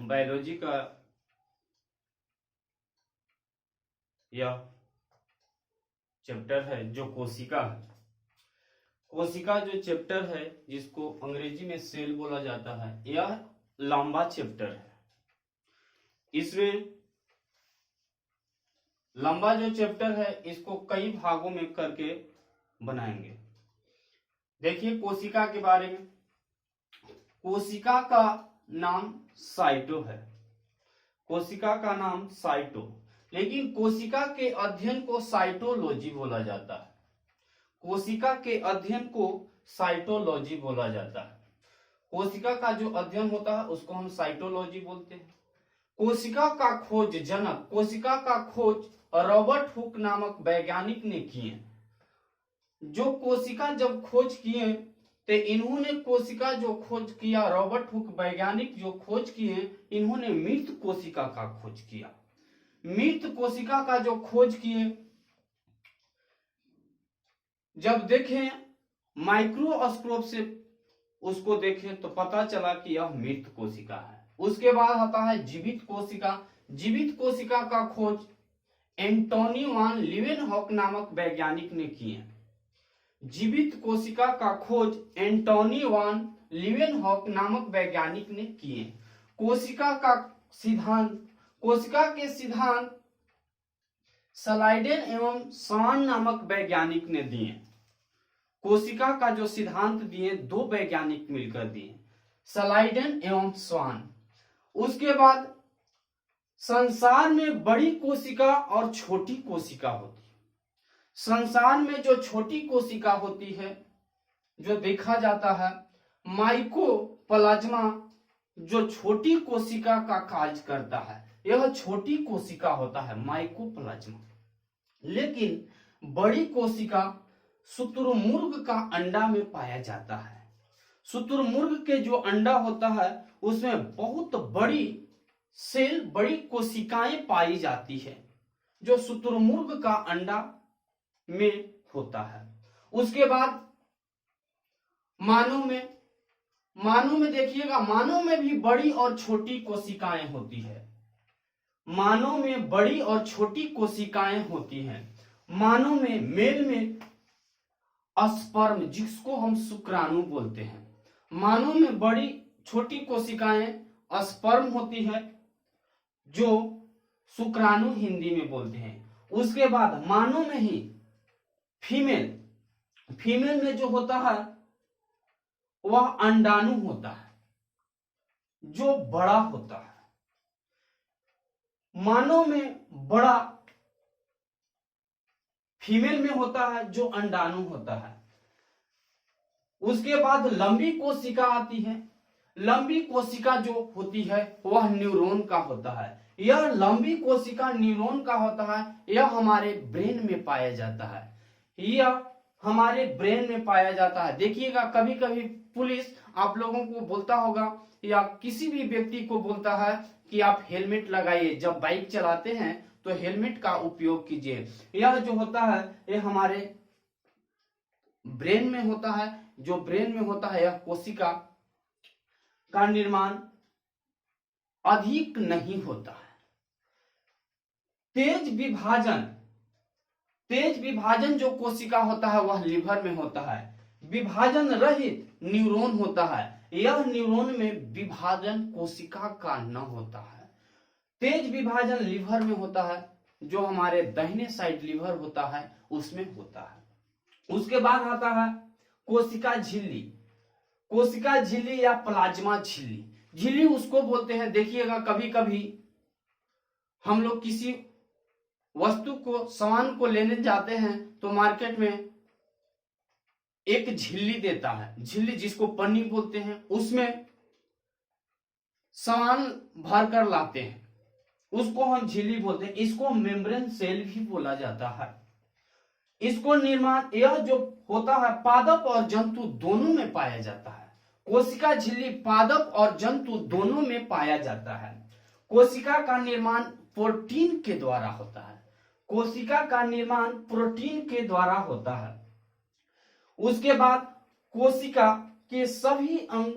Biology का यह chapter है जो कोशिका है। कोशिका जो चैप्टर है जिसको अंग्रेजी में सेल बोला जाता है, यह लंबा चैप्टर है। इसमें लंबा जो चैप्टर है इसको कई भागों में करके बनाएंगे। देखिए कोशिका के बारे में, कोशिका का नाम साइटो है। कोशिका का नाम साइटो, लेकिन कोशिका के अध्ययन को साइटोलॉजी बोला जाता है। कोशिका के अध्ययन को साइटोलॉजी बोला जाता है। कोशिका का जो अध्ययन होता है उसको हम साइटोलॉजी बोलते हैं। कोशिका का खोज जनक, कोशिका का खोज रॉबर्ट हुक नामक वैज्ञानिक ने किए। जो कोशिका जब खोज किए तो इन्होंने कोशिका जो खोज किया, रॉबर्ट हुक वैज्ञानिक जो खोज किए, इन्होंने मृत कोशिका का खोज किया। मृत कोशिका का जो खोज किए, जब देखें माइक्रोस्कोप से उसको देखें तो पता चला कि यह मृत कोशिका है। उसके बाद आता है जीवित कोशिका। जीवित कोशिका का खोज एंटोनी वान लीवेनहॉक नामक वैज्ञानिक ने किए। जीवित कोशिका का खोज एंटोनी वान लीवेनहॉक नामक वैज्ञानिक ने किए। कोशिका का सिद्धांत, कोशिका के सिद्धांत स्लाइडेन एवं स्वान नामक वैज्ञानिक ने दिए। कोशिका का जो सिद्धांत दिए दो वैज्ञानिक मिलकर दिए, स्लाइडेन एवं स्वान। उसके बाद संसार में बड़ी कोशिका और छोटी कोशिका होती है। संसार में जो छोटी कोशिका होती है, जो देखा जाता है माइकोप्लाज्मा, जो छोटी कोशिका का कार्य करता है, यह छोटी कोशिका होता है माइकोप्लाज्मा। लेकिन बड़ी कोशिका शुतुरमुर्ग का अंडा में पाया जाता है। शुतुरमुर्ग के जो अंडा होता है उसमें बहुत बड़ी सेल, बड़ी कोशिकाएं पाई जाती है, जो शुतुरमुर्ग का अंडा में होता है। उसके बाद मानव में देखिएगा, मानव में भी बड़ी और छोटी कोशिकाएं होती है। मानव में बड़ी और छोटी कोशिकाएं होती हैं। मानव में मेल में स्पर्म, जिसको हम शुक्राणु बोलते हैं। मानव में बड़ी छोटी कोशिकाएं स्पर्म होती है, जो शुक्राणु हिंदी में बोलते हैं। उसके बाद मानव में ही फीमेल में जो होता है वह अंडाणु होता है, जो बड़ा होता है। मानव में बड़ा फीमेल में होता है, जो अंडाणु होता है। उसके बाद लंबी कोशिका आती है। लंबी कोशिका जो होती है वह न्यूरॉन का होता है। यह लंबी कोशिका न्यूरॉन का होता है। यह हमारे ब्रेन में पाया जाता है। यह हमारे ब्रेन में पाया जाता है। देखिएगा कभी कभी पुलिस आप लोगों को बोलता होगा या किसी भी व्यक्ति को बोलता है कि आप हेलमेट लगाइए, जब बाइक चलाते हैं तो हेलमेट का उपयोग कीजिए। यह जो होता है यह हमारे ब्रेन में होता है। जो ब्रेन में होता है, यह कोशिका का निर्माण अधिक नहीं होता है। तेज विभाजन जो कोशिका होता है वह लिवर में होता है। विभाजन रहित न्यूरॉन होता है। यह न्यूरॉन में विभाजन कोशिका का न होता है। तेज विभाजन लिवर में होता है, जो हमारे दाहिने साइड लिवर होता है उसमें होता है। उसके बाद आता है कोशिका झिल्ली। कोशिका झिल्ली या प्लाज्मा झिल्ली, झिल्ली उसको बोलते हैं। देखिएगा कभी कभी हम लोग किसी वस्तु को, सामान को लेने जाते हैं तो मार्केट में एक झिल्ली देता है, झिल्ली जिसको पन्नी बोलते हैं, उसमें सामान भर कर लाते हैं, उसको हम झिल्ली बोलते हैं। इसको मेम्ब्रेन सेल भी बोला जाता है। इसको निर्माण यह जो होता है पादप और जंतु दोनों में पाया जाता है। कोशिका झिल्ली पादप और जंतु दोनों में पाया जाता है। कोशिका का निर्माण प्रोटीन के द्वारा होता है। कोशिका का निर्माण प्रोटीन के द्वारा होता है। उसके बाद कोशिका के सभी अंग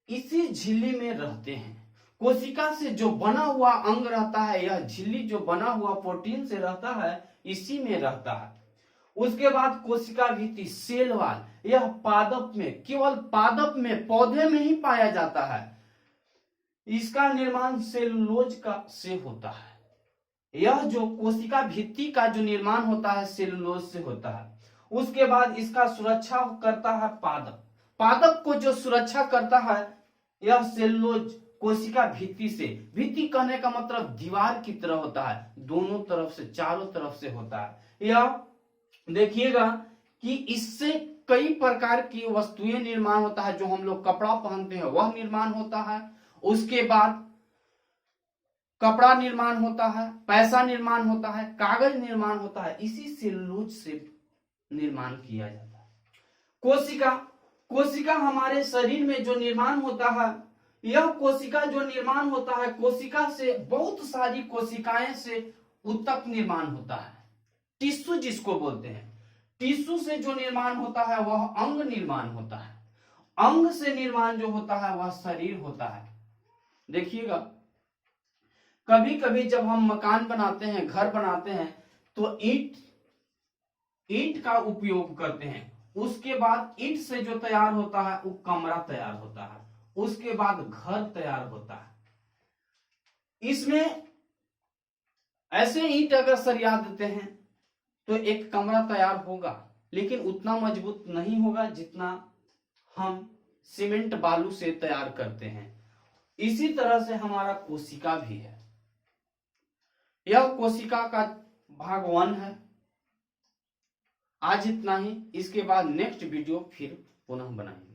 इसी झिल्ली में रहते हैं। कोशिका से जो बना हुआ अंग रहता है, यह झिल्ली जो बना हुआ प्रोटीन से रहता है, इसी में रहता है। उसके बाद कोशिका भित्ति सेल वॉल, यह पादप में, केवल पादप में, पौधे में ही पाया जाता है। इसका निर्माण सेलुलोज का से होता है। यह जो कोशिका भित्ति का जो निर्माण होता है सेलुलोज से होता है। उसके बाद इसका सुरक्षा करता है पादप। पादप को जो सुरक्षा करता है यह सेलुलोज कोशिका भित्ति से। भित्ति कहने का मतलब दीवार की तरह होता है, दोनों तरफ से, चारों तरफ से होता है। यह देखिएगा कि इससे कई प्रकार की वस्तुएं निर्माण होता है। जो हम लोग कपड़ा पहनते हैं वह निर्माण होता है। उसके बाद कपड़ा निर्माण होता है, पैसा निर्माण होता है, कागज निर्माण होता है, इसी सेलुलोज से निर्माण किया जाता है। कोशिका हमारे शरीर में जो निर्माण होता है, यह कोशिका जो निर्माण होता है, कोशिका से बहुत सारी कोशिकाएं से ऊतक निर्माण होता है, टिश्यू जिसको बोलते हैं। टिश्यू से जो निर्माण होता है वह अंग निर्माण होता है। अंग से निर्माण जो होता है वह शरीर होता है। देखिएगा कभी कभी जब हम मकान बनाते हैं, घर बनाते हैं, तो ईंट का उपयोग करते हैं। उसके बाद ईंट से जो तैयार होता है वो कमरा तैयार होता है, उसके बाद घर तैयार होता है। इसमें ऐसे ईंट अगर सरिया देते हैं तो एक कमरा तैयार होगा, लेकिन उतना मजबूत नहीं होगा जितना हम सीमेंट बालू से तैयार करते हैं। इसी तरह से हमारा कोशिका भी है। यह कोशिका का भाग 1 है। आज इतना ही, इसके बाद नेक्स्ट वीडियो फिर पुनः बनाएंगे।